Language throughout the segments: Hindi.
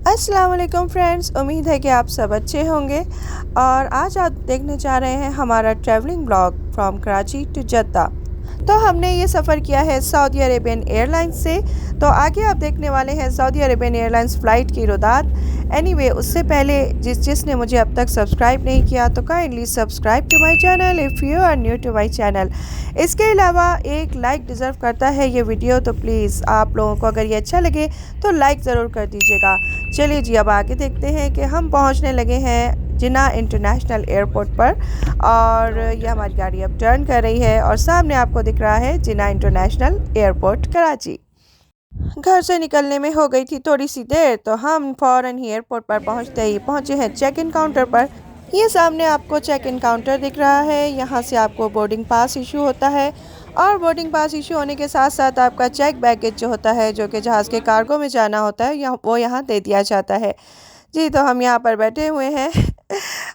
अस्सलाम वालेकुम फ्रेंड्स, उम्मीद है कि आप सब अच्छे होंगे। और आज आप देखने जा रहे हैं हमारा travelling blog from Karachi to Jeddah. तो हमने ये सफ़र किया है सऊदी अरेबियन एयरलाइंस से। तो आगे आप देखने वाले हैं सऊदी अरेबियन एयरलाइंस फ़्लाइट की रुदात। एनीवे, उससे पहले जिसने मुझे अब तक सब्सक्राइब नहीं किया तो kindly subscribe to my channel if you are new to my channel. इसके अलावा एक लाइक डिज़र्व करता है ये वीडियो, तो प्लीज़ आप लोगों को अगर ये अच्छा लगे तो लाइक ज़रूर कर दीजिएगा। चलिए जी, अब आगे देखते हैं कि हम पहुंचने लगे हैं जिना इंटरनेशनल एयरपोर्ट पर। और ये हमारी गाड़ी अब टर्न कर रही है और सामने आपको दिख रहा है जिना इंटरनेशनल एयरपोर्ट कराची। घर से निकलने में हो गई थी थोड़ी सी देर, तो हम फ़ौरन ही एयरपोर्ट पर पहुंचते ही पहुंचे हैं चेक इन काउंटर पर। ये सामने आपको चेक इन काउंटर दिख रहा है। यहाँ से आपको बोर्डिंग पास इशू होता है और बोर्डिंग पास इशू होने के साथ साथ आपका चेक बैगेज जो होता है, जो कि जहाज़ के कार्गो में जाना होता है, वो यहाँ दे दिया जाता है। जी, तो हम यहाँ पर बैठे हुए हैं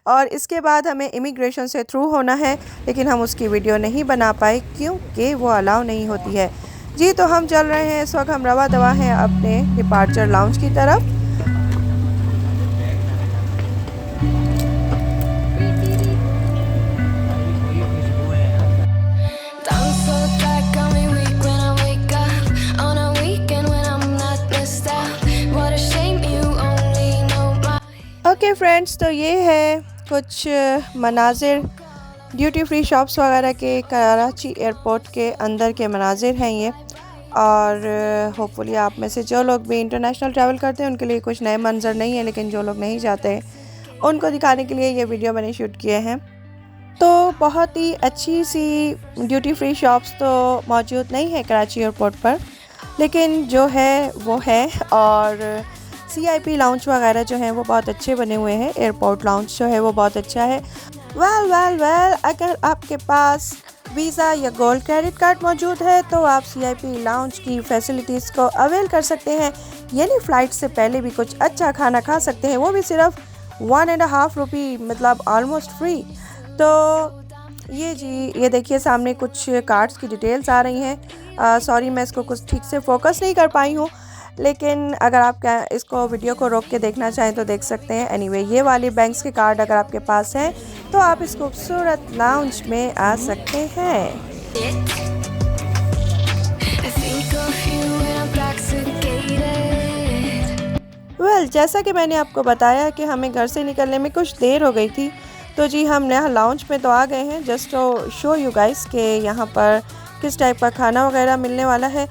और इसके बाद हमें इमिग्रेशन से थ्रू होना है, लेकिन हम उसकी वीडियो नहीं बना पाए क्योंकि वो अलाउ नहीं होती है। जी, तो हम चल रहे हैं, इस वक्त हम रवा दवा हैं अपने डिपार्चर लाउंज की तरफ। ओके फ्रेंड्स, तो ये है कुछ मनाजिर ड्यूटी फ्री शॉप्स वगैरह के कराची एयरपोर्ट के अंदर के मनाजिर हैं ये। और होपफुली आप में से जो लोग भी इंटरनेशनल ट्रैवल करते हैं उनके लिए कुछ नए मंजर नहीं है, लेकिन जो लोग नहीं जाते उनको दिखाने के लिए ये वीडियो मैंने शूट किए हैं। तो बहुत ही अच्छी सी ड्यूटी फ्री शॉप्स तो मौजूद नहीं है कराची एयरपोर्ट पर, लेकिन जो है वो है। और CIP लाउंज वगैरह जो हैं वो बहुत अच्छे बने हुए हैं। एयरपोर्ट लाउंज जो है वो बहुत अच्छा है। वेल, अगर आपके पास वीज़ा या गोल्ड क्रेडिट कार्ड मौजूद है तो आप CIP लाउंज की फैसिलिटीज़ को अवेल कर सकते हैं, यानी फ़्लाइट से पहले भी कुछ अच्छा खाना खा सकते हैं, वो भी सिर्फ 1.5 रुपये, मतलब ऑलमोस्ट फ्री। तो ये जी, ये देखिए सामने कुछ कार्ड्स की डिटेल्स आ रही हैं। सॉरी, मैं इसको कुछ ठीक से फोकस नहीं कर पाई हूँ, लेकिन अगर आप इसको वीडियो को रोक के देखना चाहें तो देख सकते हैं। एनीवे, ये वाली बैंक्स के कार्ड अगर आपके पास हैं तो आप इस खूबसूरत लाउंज में आ सकते हैं। जैसा कि मैंने आपको बताया कि हमें घर से निकलने में कुछ देर हो गई थी, तो जी हम यहाँ लाउंज में तो आ गए हैं just to show you guys कि यहाँ पर किस टाइप का खाना वगैरह मिलने वाला है।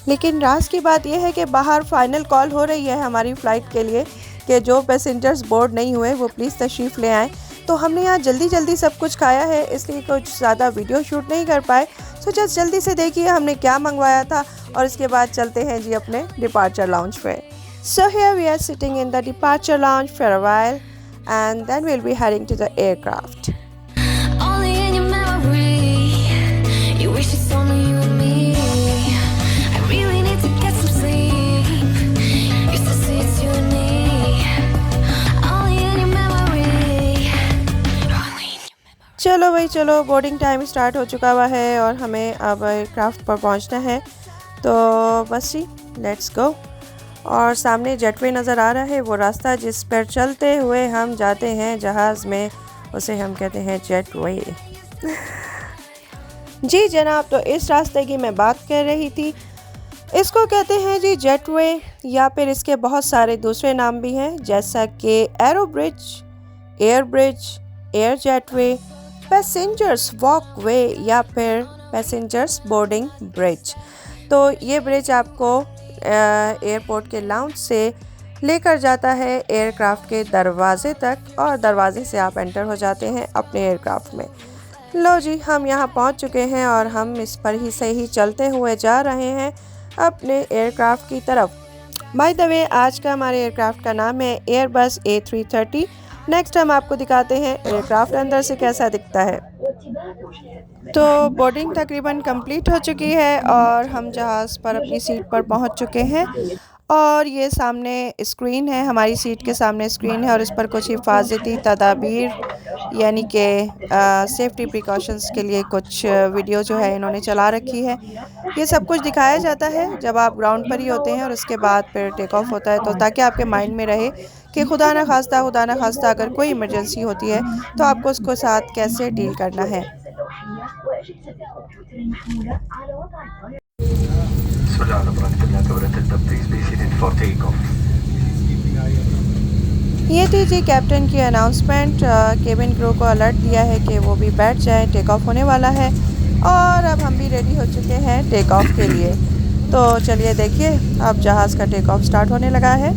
लेकिन राज की बात यह है कि बाहर फाइनल कॉल हो रही है हमारी फ़्लाइट के लिए कि जो पैसेंजर्स बोर्ड नहीं हुए वो प्लीज़ तशरीफ़ ले आएँ। तो हमने यहाँ जल्दी सब कुछ खाया है, इसलिए कुछ ज़्यादा वीडियो शूट नहीं कर पाए। सो जस्ट जल्दी से देखिए हमने क्या मंगवाया था और इसके बाद चलते हैं जी अपने डिपार्चर लाउंज पे। So here we are sitting in the departure lounge for a while and then we will be heading to the aircraft. चलो भाई चलो, बोर्डिंग टाइम स्टार्ट हो चुका हुआ है और हमें अब एयरक्राफ्ट पर पहुंचना है। तो बस जी, लेट्स गो। और सामने जेटवे नज़र आ रहा है, वो रास्ता जिस पर चलते हुए हम जाते हैं जहाज़ में, उसे हम कहते हैं जेटवे। जी जनाब, तो इस रास्ते की मैं बात कर रही थी। इसको कहते हैं जी जेटवे, या फिर इसके बहुत सारे दूसरे नाम भी हैं, जैसा कि aero bridge, air bridge, air jetway, passengers walkway या फिर पैसेंजर्स बोर्डिंग ब्रिज। तो ये ब्रिज आपको एयरपोर्ट के लाउंज से लेकर जाता है एयरक्राफ्ट के दरवाजे तक और दरवाजे से आप एंटर हो जाते हैं अपने एयरक्राफ्ट में। लो जी, हम यहाँ पहुँच चुके हैं और हम इस पर ही से ही चलते हुए जा रहे हैं अपने एयरक्राफ्ट की तरफ। बाय द वे, आज का हमारे एयरक्राफ्ट का नाम है एयरबस A330। नेक्स्ट हम आपको दिखाते हैं एयरक्राफ्ट अंदर से कैसा दिखता है। तो बोर्डिंग तकरीबन कंप्लीट हो चुकी है और हम जहाज़ पर अपनी सीट पर पहुंच चुके हैं। और ये सामने स्क्रीन है, हमारी सीट के सामने स्क्रीन है और इस पर कुछ हिफाजती तदाबीर यानी कि सेफ्टी प्रिकॉशंस के लिए कुछ वीडियो जो है इन्होंने चला रखी है। ये सब कुछ दिखाया जाता है जब आप ग्राउंड पर ही होते हैं और उसके बाद फिर टेक ऑफ होता है, तो ताकि आपके माइंड में रहे कि खुदा ना खास्ता अगर कोई इमरजेंसी होती है तो आपको उसके साथ कैसे डील करना है। ये थी जी कैप्टन की अनाउंसमेंट। केबिन क्रू को अलर्ट दिया है कि वो भी बैठ जाएं, टेक ऑफ होने वाला है और अब हम भी रेडी हो चुके हैं टेक ऑफ के लिए। तो चलिए देखिए, अब जहाज़ का टेक ऑफ स्टार्ट होने लगा है।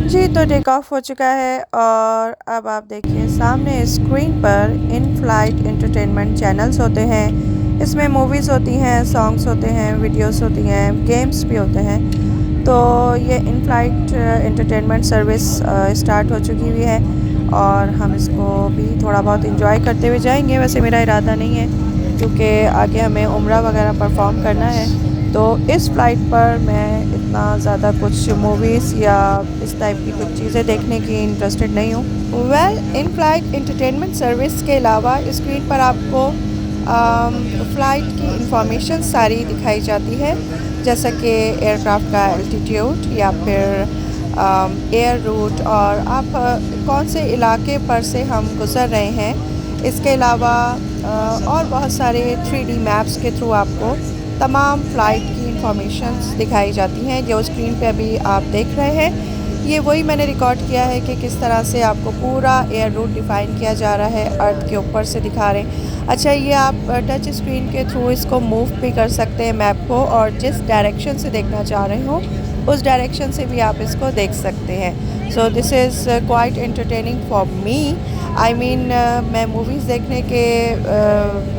जी तो टेक ऑफ हो चुका है और अब आप देखिए सामने स्क्रीन पर इन फ्लाइट एंटरटेनमेंट चैनल्स होते हैं। इसमें मूवीज़ होती हैं, सॉन्ग्स होते हैं, वीडियोस होती हैं, गेम्स भी होते हैं। तो ये in flight entertainment service start हो चुकी हुई है और हम इसको भी थोड़ा बहुत इंजॉय करते हुए जाएंगे। वैसे मेरा इरादा नहीं है क्योंकि आगे हमें उम्रा वगैरह परफॉर्म करना है, तो इस फ़्लाइट पर मैं इतना ज़्यादा कुछ मूवीज़ या इस टाइप की कुछ चीज़ें देखने की इंटरेस्टेड नहीं हूँ। Well, in flight entertainment service के अलावा स्क्रीन पर आपको फ़्लाइट की इंफॉर्मेशन सारी दिखाई जाती है, जैसा कि एयरक्राफ्ट का एल्टीट्यूड या फिर एयर रूट और आप कौन से इलाके पर से हम गुज़र रहे हैं। इसके अलावा और बहुत सारे 3D मैप्स के थ्रू आपको तमाम फ़्लाइट की इंफॉर्मेशंस दिखाई जाती हैं जो स्क्रीन पे अभी आप देख रहे हैं। ये वही मैंने रिकॉर्ड किया है कि किस तरह से आपको पूरा एयर रूट डिफ़ाइन किया जा रहा है, अर्थ के ऊपर से दिखा रहे हैं। अच्छा, ये आप टच स्क्रीन के थ्रू इसको मूव भी कर सकते हैं मैप को, और जिस डायरेक्शन से देखना चाह रहे हो उस डायरेक्शन से भी आप इसको देख सकते हैं। So this is quite entertaining for me. I mean मैं मूवीज़ देखने के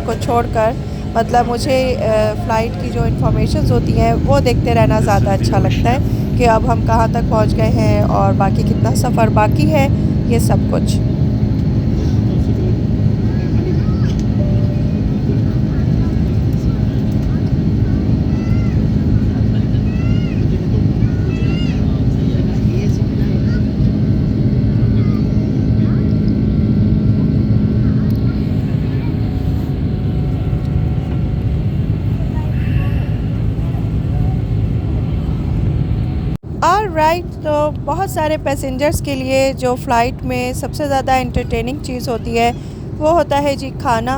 को छोड़कर मतलब मुझे फ़्लाइट की जो इन्फॉर्मेशंस होती हैं वो देखते रहना ज़्यादा अच्छा लगता है कि अब हम कहाँ तक पहुँच गए हैं और बाकी कितना सफ़र बाकी है, ये सब कुछ। तो बहुत सारे पैसेंजर्स के लिए जो फ़्लाइट में सबसे ज़्यादा एंटरटेनिंग चीज़ होती है वो होता है जी खाना।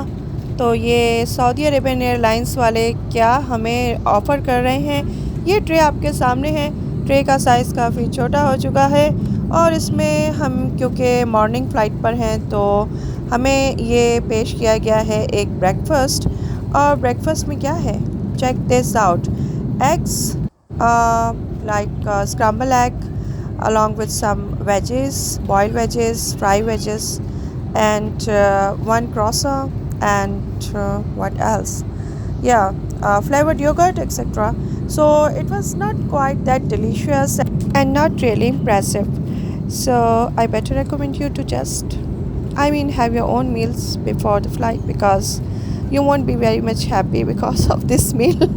तो ये सऊदी अरेबियन एयरलाइंस वाले क्या हमें ऑफ़र कर रहे हैं, ये ट्रे आपके सामने है। ट्रे का साइज़ काफ़ी छोटा हो चुका है और इसमें हम क्योंकि मॉर्निंग फ़्लाइट पर हैं तो हमें ये पेश किया गया है एक ब्रेकफ़ास्ट। और ब्रेकफ़ास्ट में क्या है, check this out. Eggs like scrambled egg along with some veggies, boiled veggies, fried veggies, and one croissant, and what else? Yeah, flavored yogurt, etc. So it was not quite that delicious and not really impressive. So I better recommend you to just, have your own meals before the flight because you won't be very much happy because of this meal.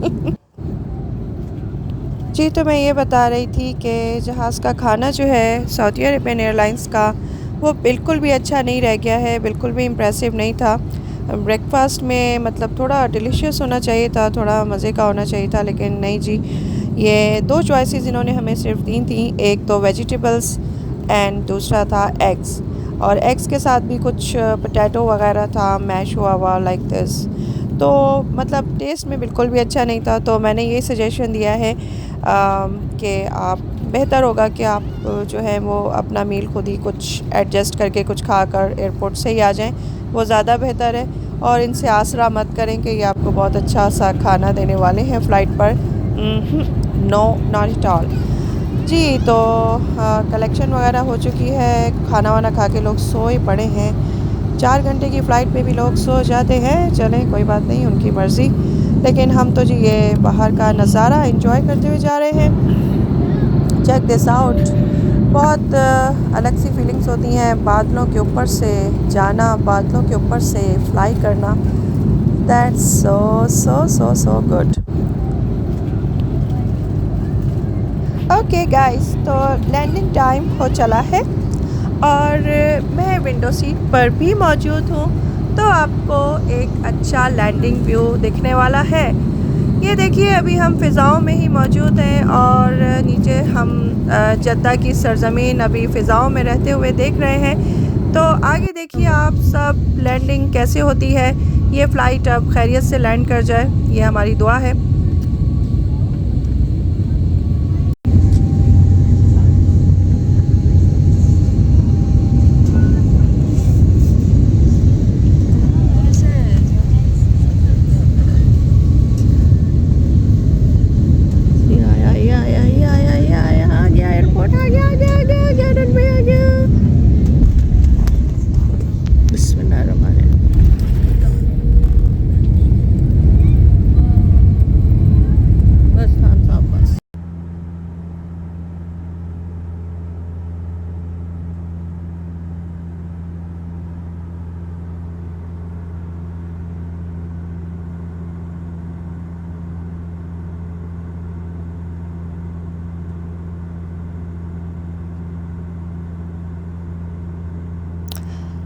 जी, तो मैं ये बता रही थी कि जहाज़ का खाना जो है सऊदी अरेबियन एयरलाइंस का वो बिल्कुल भी अच्छा नहीं रह गया है, बिल्कुल भी इम्प्रेसिव नहीं था। ब्रेकफ़ास्ट में मतलब थोड़ा डिलीशियस होना चाहिए था, थोड़ा मज़े का होना चाहिए था, लेकिन नहीं जी। ये 2 चॉइसेस इन्होंने हमें सिर्फ दी थी, एक तो वेजिटेबल्स एंड दूसरा था एग्स। और एग्स के साथ भी कुछ पोटैटो वगैरह था, मैश हुआ हुआ लाइक दिस। तो मतलब टेस्ट में बिल्कुल भी अच्छा नहीं था। तो मैंने ये सजेशन दिया है कि आप बेहतर होगा कि आप जो है वो अपना मील खुद ही कुछ एडजस्ट करके कुछ खाकर एयरपोर्ट से ही आ जाएं, वो ज़्यादा बेहतर है। और इनसे आसरा मत करें कि ये आपको बहुत अच्छा सा खाना देने वाले हैं फ़्लाइट पर। नो, नॉट एट ऑल जी। तो कलेक्शन वगैरह हो चुकी है, खाना वाना खा के लोग सोए पड़े हैं। 4 घंटे की फ़्लाइट पे भी लोग सो जाते हैं, चलें कोई बात नहीं, उनकी मर्ज़ी। लेकिन हम तो जी ये बाहर का नज़ारा एंजॉय करते हुए जा रहे हैं। Check this out. बहुत अलग सी फीलिंग्स होती हैं बादलों के ऊपर से जाना, बादलों के ऊपर से फ्लाई करना। That's so so so so good. Okay guys, तो लैंडिंग टाइम हो चला है और मैं विंडो सीट पर भी मौजूद हूँ। तो आपको एक अच्छा लैंडिंग व्यू दिखने वाला है। ये देखिए, अभी हम फ़िज़ाओं में ही मौजूद हैं और नीचे हम जद्दा की सरज़मीन अभी फ़िज़ाओं में रहते हुए देख रहे हैं। तो आगे देखिए आप सब लैंडिंग कैसे होती है। ये फ़्लाइट अब खैरियत से लैंड कर जाए, ये हमारी दुआ है।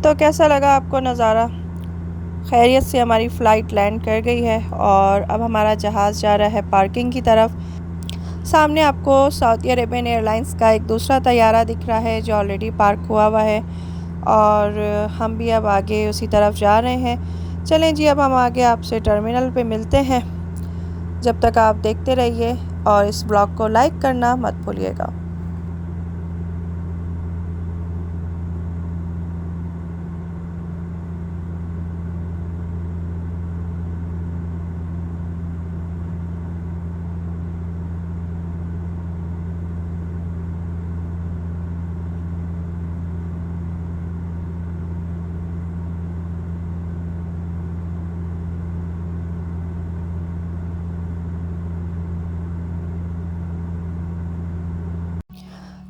तो कैसा लगा आपको नज़ारा? खैरियत से हमारी फ़्लाइट लैंड कर गई है और अब हमारा जहाज़ जा रहा है पार्किंग की तरफ। सामने आपको सऊदी अरेबियन एयरलाइंस का एक दूसरा तैयारा दिख रहा है जो ऑलरेडी पार्क हुआ हुआ है और हम भी अब आगे उसी तरफ जा रहे हैं। चलें जी, अब हम आगे आपसे टर्मिनल पे मिलते हैं। जब तक आप देखते रहिए और इस ब्लॉग को लाइक करना मत भूलिएगा।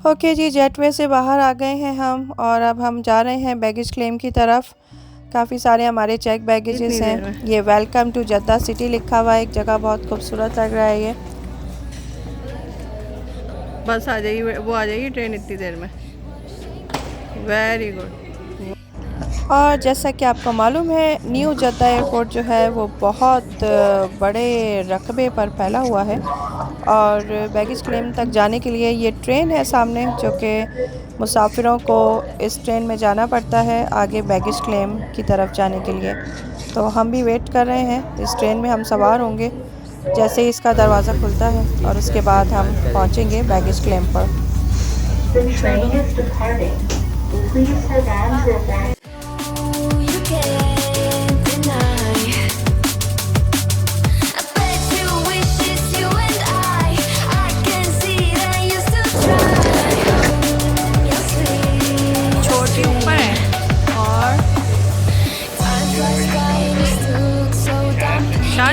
ओके जी, जेटवे से बाहर आ गए हैं हम और अब हम जा रहे हैं बैगेज क्लेम की तरफ। काफ़ी सारे हमारे चेक बैगेजेस हैं। ये वेलकम टू जद्दा सिटी लिखा हुआ है, एक जगह बहुत खूबसूरत लग रहा है ये। बस आ जाएगी, वो आ जाएगी ट्रेन इतनी देर में। Very good. और जैसा कि आपको मालूम है, न्यू जद्दा एयरपोर्ट जो है वो बहुत बड़े रकबे पर फैला हुआ है और बैगेज क्लेम तक जाने के लिए ये ट्रेन है सामने, जो कि मुसाफिरों को इस ट्रेन में जाना पड़ता है आगे बैगेज क्लेम की तरफ जाने के लिए। तो हम भी वेट कर रहे हैं, इस ट्रेन में हम सवार होंगे जैसे ही इसका दरवाज़ा खुलता है और उसके बाद हम पहुंचेंगे बैगेज क्लेम पर। छोटी ऊपर है और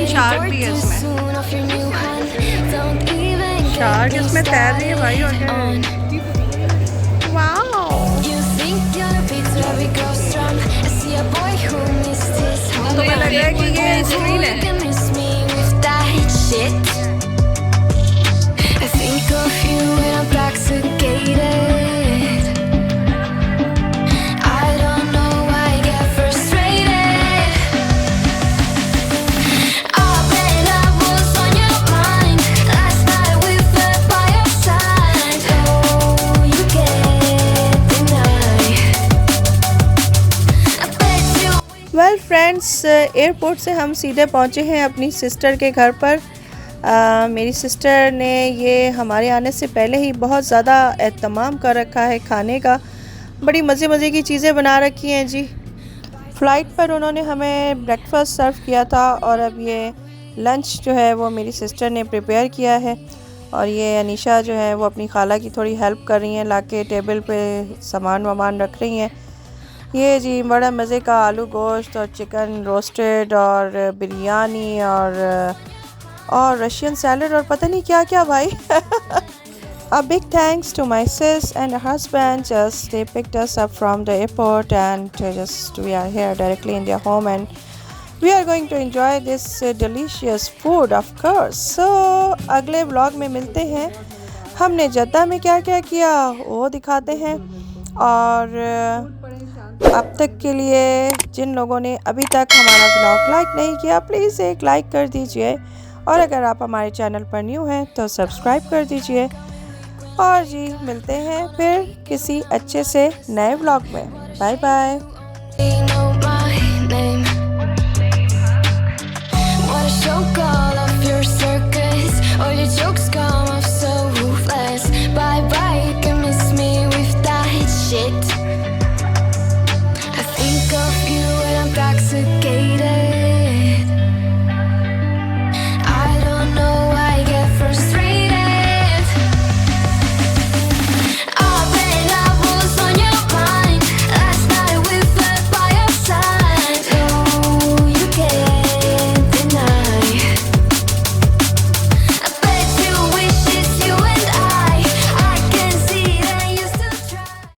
शार्क भी है इसमें। शार्क इसमें तैर रही है भाई। और तो ये लग रहा है कि ये स्क्रीन है। वेल फ्रेंड्स, एयरपोर्ट से हम सीधे पहुंचे हैं अपनी सिस्टर के घर पर। मेरी सिस्टर ने ये हमारे आने से पहले ही बहुत ज़्यादा एहतमाम कर रखा है खाने का। बड़ी मज़े की चीज़ें बना रखी हैं जी। फ़्लाइट पर उन्होंने हमें ब्रेकफास्ट सर्व किया था और अब ये लंच जो है वो मेरी सिस्टर ने प्रिपेयर किया है। और ये अनीशा जो है वो अपनी खाला की थोड़ी हेल्प कर रही हैं, लाके टेबल पे सामान वामान रख रही हैं। ये जी बड़ा मज़े का आलू गोश्त और चिकन रोस्टेड और बिरयानी और रशियन सैलड और पता नहीं क्या क्या भाई। A big thanks to my sis and her husband. Just they picked us up from the airport and just we are here directly in their home and we are going to enjoy this delicious food of course. So अगले व्लॉग में मिलते हैं। हमने जद्दा में क्या क्या किया वो दिखाते हैं। और अब तक के लिए जिन लोगों ने अभी तक हमारा व्लॉग लाइक नहीं किया, प्लीज़ एक लाइक कर दीजिए। और अगर आप हमारे चैनल पर न्यू हैं तो सब्सक्राइब कर दीजिए। और जी मिलते हैं फिर किसी अच्छे से नए व्लॉग में। Bye bye.